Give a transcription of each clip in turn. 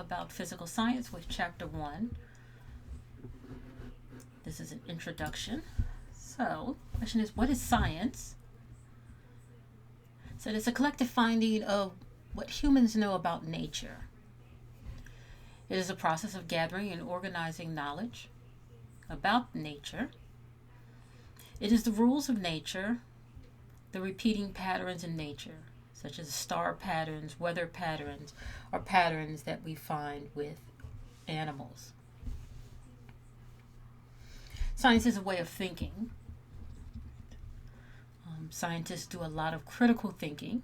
about physical science with chapter 1. This is an introduction. So, the question is, what is science? So, it's a collective finding of what humans know about nature. It is a process of gathering and organizing knowledge about nature. It is the rules of nature, the repeating patterns in nature, such as star patterns, weather patterns, or patterns that we find with animals. Science is a way of thinking. Scientists do a lot of critical thinking.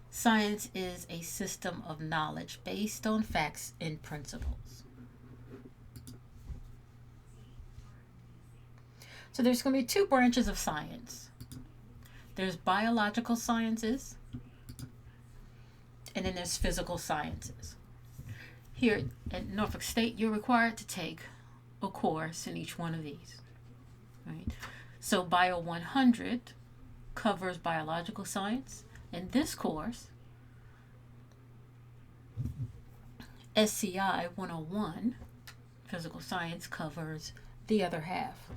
Science is a system of knowledge based on facts and principles. So there's going to be two branches of science. There's biological sciences, and then there's physical sciences. Here at Norfolk State, you're required to take a course in each one of these. Right? So Bio 100 covers biological science, and this course, SCI 101, physical science, covers the other half.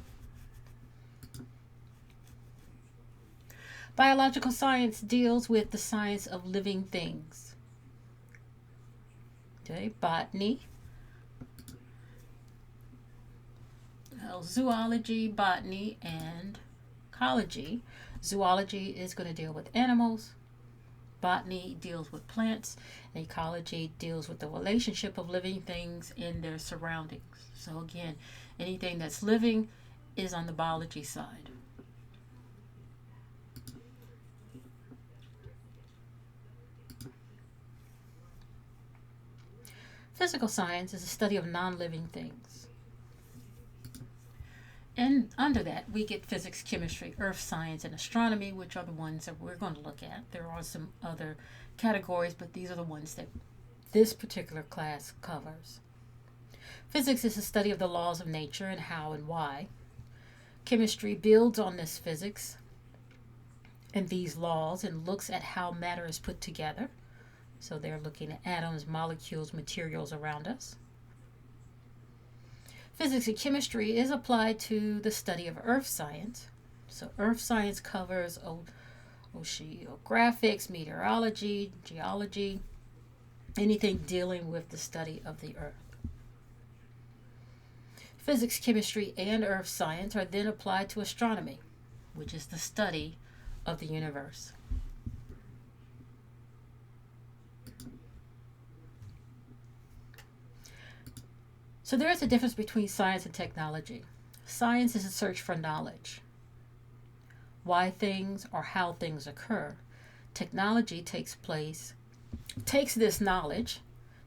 Biological science deals with the science of living things. Okay, botany, zoology, botany, and ecology. Zoology is going to deal with animals. Botany deals with plants. And ecology deals with the relationship of living things in their surroundings. So again, anything that's living is on the biology side. Physical science is a study of non-living things. And under that, we get physics, chemistry, earth science, and astronomy, which are the ones that we're going to look at. There are some other categories, but these are the ones that this particular class covers. Physics is the study of the laws of nature and how and why. Chemistry builds on this physics and these laws and looks at how matter is put together. So they're looking at atoms, molecules, materials around us. Physics and chemistry is applied to the study of earth science. So earth science covers oceanographics, meteorology, geology, anything dealing with the study of the earth. Physics, chemistry, and earth science are then applied to astronomy, which is the study of the universe. So there is a difference between science and technology. Science is a search for knowledge, why things or how things occur. Technology takes this knowledge,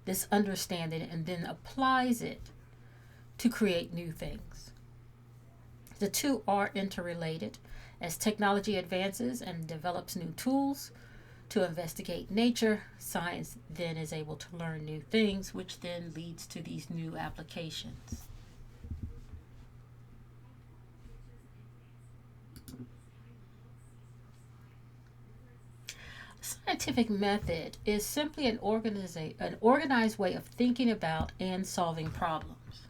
this understanding, and then applies it to create new things. The two are interrelated. As technology advances and develops new tools to investigate nature, science then is able to learn new things, which then leads to these new applications. Scientific method is simply an organized way of thinking about and solving problems.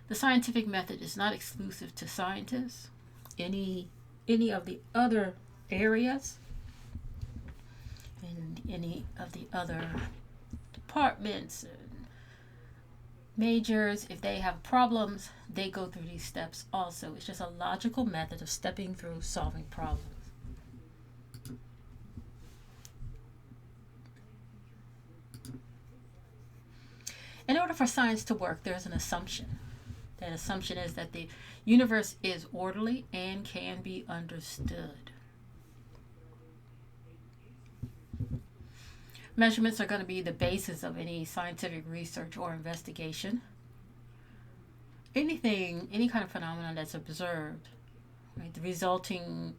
The scientific method is not exclusive to scientists. Any of the other areas and any of the other departments and majors, if they have problems, they go through these steps also. It's just a logical method of stepping through solving problems. In order for science to work, there's an assumption. That assumption is that the universe is orderly and can be understood. Measurements are going to be the basis of any scientific research or investigation. Any kind of phenomenon that's observed, right,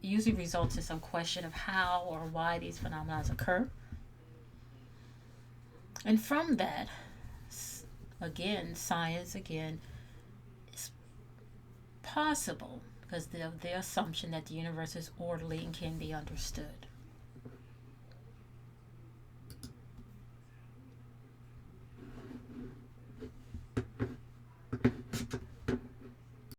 usually results in some question of how or why these phenomena occur. And from that, science is possible because of the assumption that the universe is orderly and can be understood.